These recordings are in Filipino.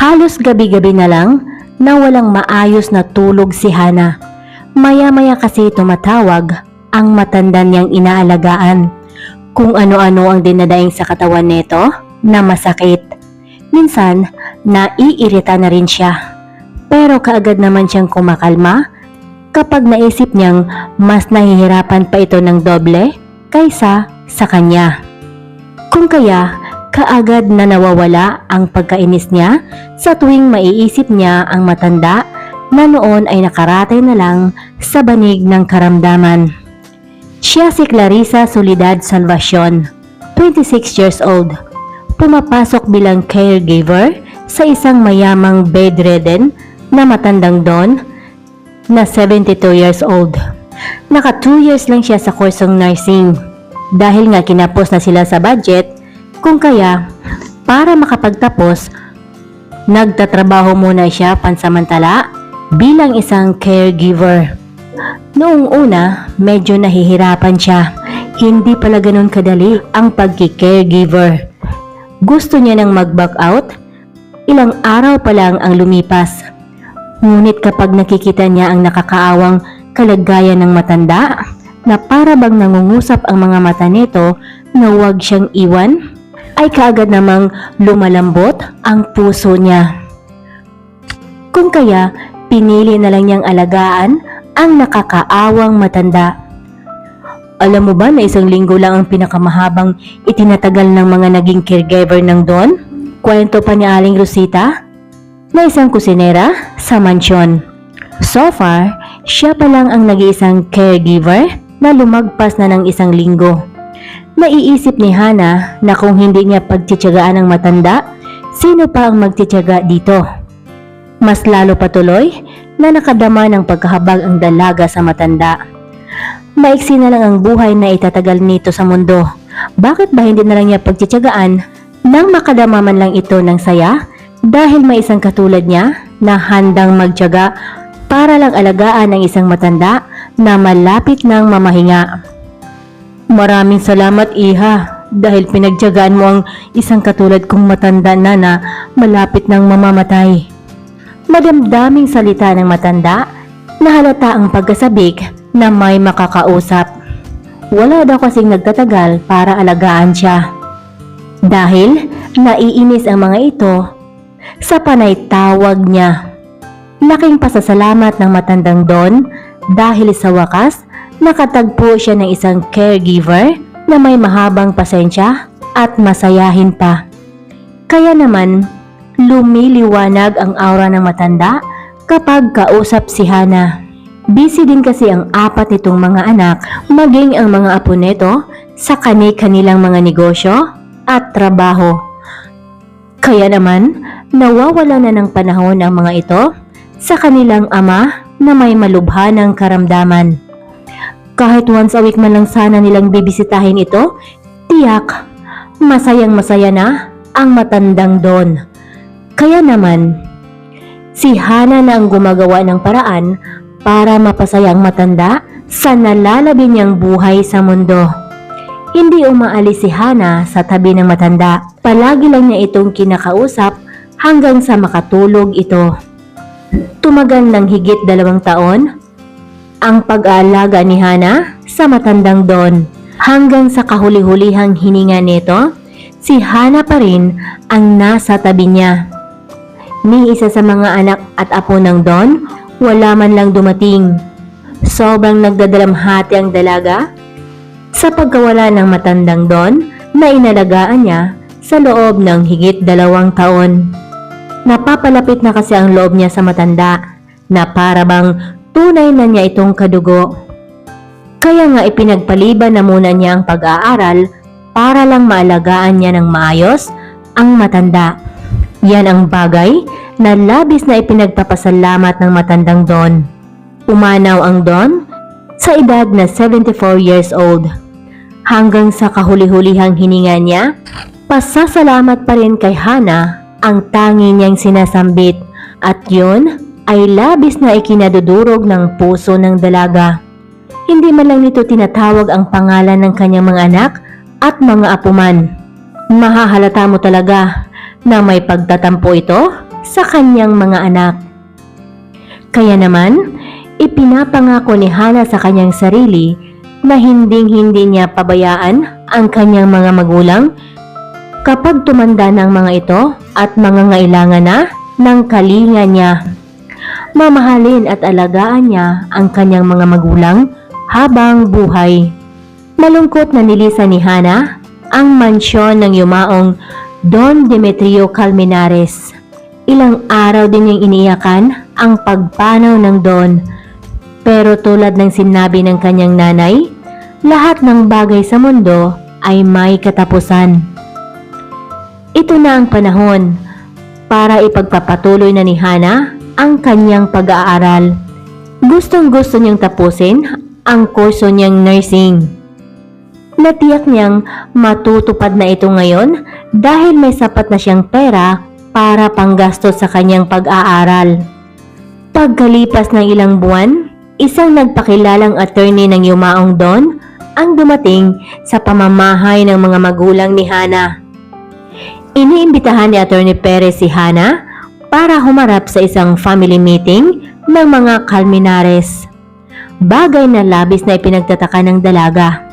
Halos gabi-gabi na lang na walang maayos na tulog si Hana. Maya-maya kasi tumatawag ang matanda niyang inaalagaan. Kung ano-ano ang dinadaing sa katawan nito na masakit. Minsan, naiirita na rin siya. Pero kaagad naman siyang kumakalma kapag naisip niyang mas nahihirapan pa ito ng doble kaysa sa kanya. Kung kaya, kaagad na nawawala ang pagkainis niya sa tuwing maiisip niya ang matanda na noon ay nakaratay na lang sa banig ng karamdaman. Siya si Clarissa Soledad Salvacion, 26 years old. Pumapasok bilang caregiver sa isang mayamang bedridden na matandang don na 72 years old. Naka 2 years lang siya sa kursong nursing dahil nga kinapos na sila sa budget. Kung kaya, para makapagtapos, nagtatrabaho muna siya pansamantala bilang isang caregiver. Noong una, medyo nahihirapan siya. Hindi pala ganun kadali ang pagki-caregiver. Gusto niya nang mag-back out. Ilang araw pa lang ang lumipas. Ngunit kapag nakikita niya ang nakakaawang kalagayan ng matanda, na para bang nangungusap ang mga mata nito na huwag siyang iwan, ay kaagad namang lumalambot ang puso niya. Kung kaya, pinili na lang niyang alagaan ang nakakaawang matanda. Alam mo ba na 1 linggo lang ang pinakamahabang itinatagal ng mga naging caregiver ng Don? Kwento pa ni Aling Rosita na isang kusinera sa mansyon. So far, siya pa lang ang nag-iisang caregiver na lumagpas na ng 1 linggo. Naiisip ni Hana na kung hindi niya pagtitiyagaan ang matanda, sino pa ang magtitiyaga dito? Mas lalo patuloy na nakadama ng pagkahabag ang dalaga sa matanda. Maiksi na lang ang buhay na itatagal nito sa mundo. Bakit ba hindi na lang niya pagtitiyagaan nang makadama man lang ito ng saya dahil may isang katulad niya na handang magtiyaga para lang alagaan ang isang matanda na malapit ng mamahinga. Maraming salamat, Iha, dahil pinagtiyagaan mo ang isang katulad kong matanda na malapit ng mamamatay. Madamdaming salita ng matanda na halata ang pagkasabik na may makakausap. Wala daw kasing nagtatagal para alagaan siya. Dahil naiinis ang mga ito sa panay tawag niya. Laking pasasalamat ng matandang Don dahil sa wakas nakatagpo siya ng isang caregiver na may mahabang pasensya at masayahin pa. Kaya naman, lumiliwanag ang aura ng matanda kapag kausap si Hana. Busy din kasi ang 4 nitong mga anak, maging ang mga apo nito sa kani-kanilang mga negosyo at trabaho. Kaya naman, nawawala na ng panahon ang mga ito sa kanilang ama na may malubhanang karamdaman. Kahit once a week man lang sana nilang bibisitahin ito, tiyak, masayang-masaya na ang matandang Don. Kaya naman, si Hana na ang gumagawa ng paraan para mapasaya ang matanda sa nalalabi niyang buhay sa mundo. Hindi umaalis si Hana sa tabi ng matanda. Palagi lang niya itong kinakausap hanggang sa makatulog ito. Tumagal ng higit 2 taon ang pag-aalaga ni Hana sa matandang Don. Hanggang sa kahuli-hulihang hininga nito, si Hana pa rin ang nasa tabi niya. Ni isa sa mga anak at apo ng Don, wala man lang dumating. Sobrang nagdadalamhati ang dalaga sa pagkawala ng matandang Don na inalagaan niya sa loob ng higit 2 taon. Napapalapit na kasi ang loob niya sa matanda na para bang tunay na niya itong kadugo. Kaya nga ipinagpaliban na muna niya ang pag-aaral para lang maalagaan niya ng maayos ang matanda. Yan ang bagay na labis na ipinagpapasalamat ng matandang Don. Umanaw ang Don sa edad na 74 years old. Hanggang sa kahuli-hulihang hininga niya, pasasalamat pa rin kay Hana ang tangi niyang sinasambit at yun ay labis na ikinadudurog ng puso ng dalaga. Hindi man lang nito tinatawag ang pangalan ng kanyang mga anak at mga apo man. Mahahalata mo talaga na may pagtatampo ito sa kanyang mga anak. Kaya naman, ipinapangako ni Hana sa kanyang sarili na hinding-hindi niya pabayaan ang kanyang mga magulang kapag tumanda ng mga ito at mangangailangan na ng kalinga niya. Mamahalin at alagaan niya ang kanyang mga magulang habang buhay. Malungkot na nilisan ni Hana ang mansyon ng yumaong Don Demetrio Colmenares. Ilang araw din niyang iniyakan ang pagpanaw ng Don. Pero tulad ng sinabi ng kanyang nanay, lahat ng bagay sa mundo ay may katapusan. Ito na ang panahon para ipagpapatuloy na ni Hana ang kanyang pag-aaral. Gustong-gusto niyang tapusin ang kurso niyang nursing. Natiyak niyang matutupad na ito ngayon dahil may sapat na siyang pera para panggastos sa kanyang pag-aaral. Pagkalipas ng ilang buwan, isang nagpakilalang attorney ng yumaong Don ang dumating sa pamamahay ng mga magulang ni Hana. Iniimbitahan ni Attorney Perez si Hana para humarap sa isang family meeting ng mga Colmenares. Bagay na labis na ipinagtataka ng dalaga.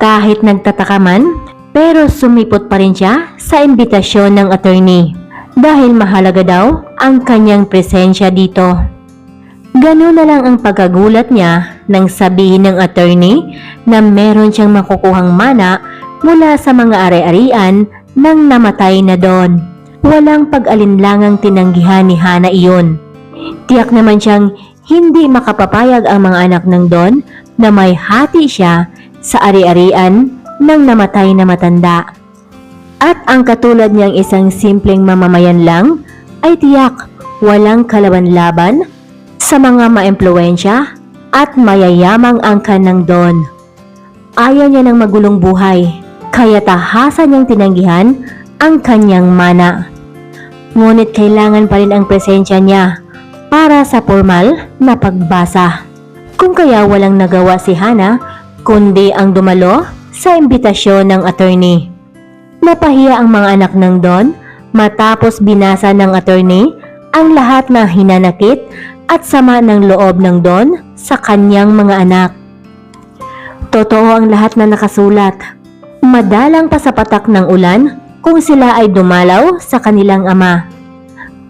Kahit nagtataka man, pero sumipot pa rin siya sa imbitasyon ng attorney dahil mahalaga daw ang kanyang presensya dito. Ganun na lang ang pagkagulat niya nang sabihin ng attorney na meron siyang makukuhang mana mula sa mga ari-arian ng namatay na Don. Walang pag-alinlangang tinanggihan ni Hana iyon. Tiyak naman siyang hindi makapapayag ang mga anak ng Don na may hati siya sa ari-arian ng namatay na matanda. At ang katulad niyang isang simpleng mamamayan lang ay tiyak walang kalaban-laban sa mga maimpluwensya at mayayamang angkan ng Don. Ayaw niya ng magulong buhay, kaya tahasan niyang tinanggihan ang kanyang mana. Ngunit kailangan pa rin ang presensya niya para sa formal na pagbasa. Kung kaya walang nagawa si Hana kundi ang dumalo sa imbitasyon ng attorney. Napahiya ang mga anak ng Don matapos binasa ng attorney ang lahat na hinanakit at sama ng loob ng Don sa kanyang mga anak. Totoo ang lahat na nakasulat. Madalang pa sa patak ng ulan kung sila ay dumalaw sa kanilang ama.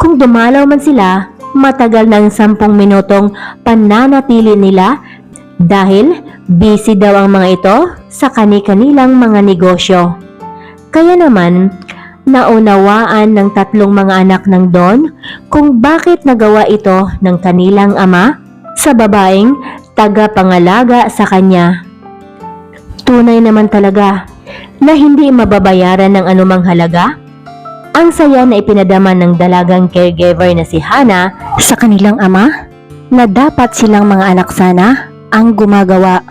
Kung dumalaw man sila, matagal ng 10 minutong pananatili nila dahil busy daw ang mga ito sa kani-kanilang mga negosyo. Kaya naman, naunawaan ng 3 mga anak ng Don kung bakit nagawa ito ng kanilang ama sa babaeng tagapangalaga sa kanya. Tunay naman talaga na hindi mababayaran ng anumang halaga ang saya na ipinadama ng dalagang caregiver na si Hana sa kanilang ama na dapat silang mga anak sana ang gumagawa.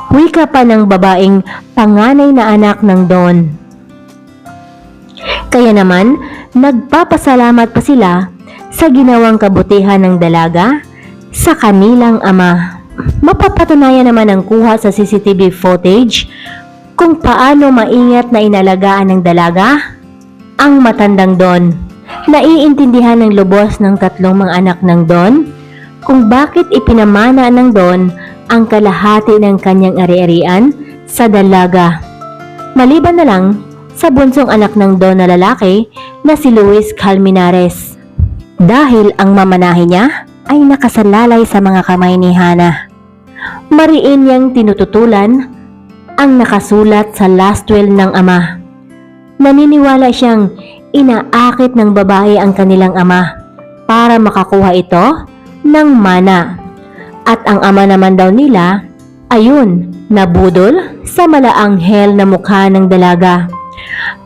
Wika pa ng babaeng panganay na anak ng Don. Kaya naman, nagpapasalamat pa sila sa ginawang kabutihan ng dalaga sa kanilang ama. Mapapatunayan naman ang kuha sa CCTV footage kung paano maingat na inalagaan ng dalaga ang matandang Don. Naiintindihan ng lubos ng 3 mga anak ng Don kung bakit ipinamana ng Don ang kalahati ng kanyang ari-arian sa dalaga. Maliban na lang sa bunsong anak ng Don na lalaki na si Luis Colmenares. Dahil ang mamanahin niya ay nakasalalay sa mga kamay ni Hana. Mariin niyang tinututulan ang nakasulat sa last will ng ama. Naniniwala siyang inaakit ng babae ang kanilang ama para makakuha ito ng mana. At ang ama naman daw nila, ayun, nabudol sa malaanghel na mukha ng dalaga.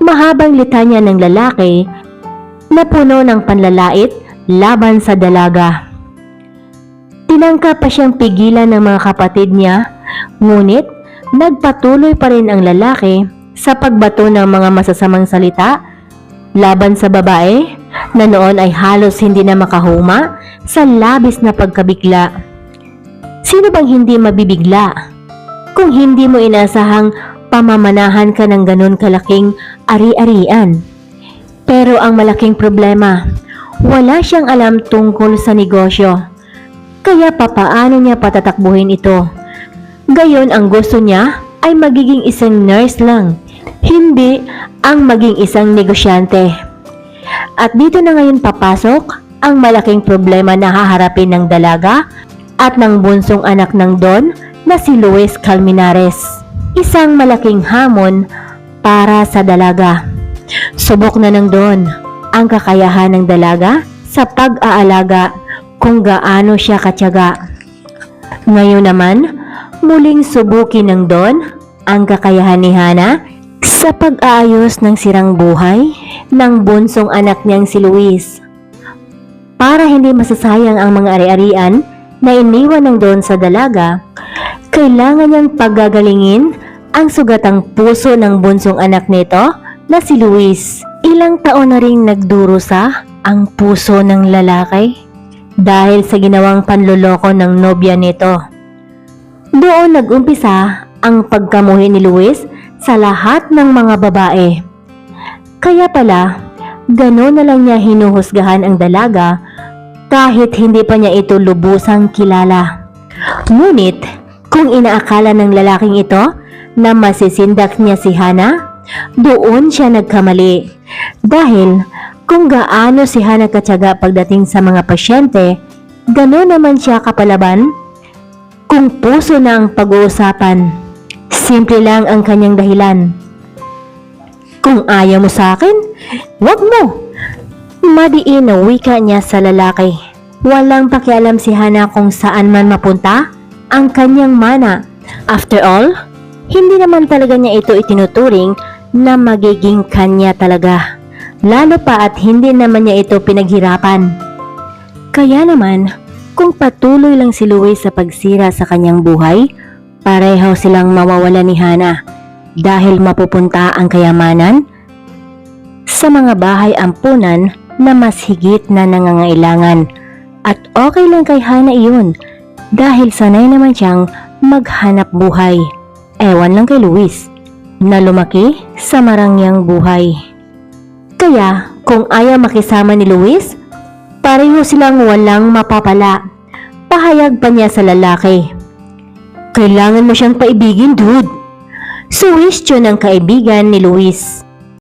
Mahabang litanya ng lalaki na puno ng panlalait laban sa dalaga. Tinangka pa siyang pigilan ng mga kapatid niya, ngunit nagpatuloy pa rin ang lalaki sa pagbato ng mga masasamang salita laban sa babae na noon ay halos hindi na makahuma sa labis na pagkabigla. Sino bang hindi mabibigla kung hindi mo inasahang pamamanahan ka ng ganun kalaking ari-arian? Pero ang malaking problema, Wala siyang alam tungkol sa negosyo. Kaya papaano niya patatakbuhin ito? Gayon ang gusto niya ay magiging isang nurse lang, hindi ang maging isang negosyante. At dito na ngayon papasok ang malaking problema na haharapin ng dalaga at ng bunsong anak ng Don na si Luis Colmenares. Isang malaking hamon para sa dalaga. Subok na ng Don ang kakayahan ng dalaga sa pag-aalaga kung gaano siya katyaga. Ngayon naman, muling subukin ng Don ang kakayahan ni Hana sa pag-aayos ng sirang buhay ng bunsong anak niyang si Luis. Para hindi masasayang ang mga ari-arian na iniwan ng Don sa dalaga, kailangan niyang pagagalingin ang sugatang puso ng bunsong anak nito na si Luis. Ilang taon na ring nagdurusa ang puso ng lalaki dahil sa ginawang panloloko ng nobya nito. Doon nag-umpisa ang pagkamuhi ni Luis sa lahat ng mga babae. Kaya pala, gano'n na lang niya hinuhusgahan ang dalaga kahit hindi pa niya ito lubusang kilala. Ngunit, kung inaakala ng lalaking ito na masisindak niya si Hana, doon siya nagkamali. Dahil kung gaano si Hana katyaga pagdating sa mga pasyente, gano'n naman siya kapalaban. Kung puso na ang pag-uusapan, simple lang ang kanyang dahilan. Kung ayaw mo sa akin, wag mo! Madiin na wika niya sa lalaki. Walang pakialam si Hana kung saan man mapunta ang kanyang mana. After all, hindi naman talaga niya ito itinuturing na magiging kanya talaga. Lalo pa at hindi naman niya ito pinaghirapan. Kaya naman, kung patuloy lang si Luis sa pagsira sa kanyang buhay, pareho silang mawawala ni Hana dahil mapupunta ang kayamanan sa mga bahay ampunan na mas higit na nangangailangan. At okay lang kay Hana iyon dahil sanay naman siyang maghanap buhay. Ewan lang kay Luis na lumaki sa marangyang buhay. Kaya kung ayaw makisama ni Luis, pareho silang walang mapapala. Pahayag pa niya sa lalaki. Kailangan mo siyang paibigin, dude. Suwestyon ng kaibigan ni Luis.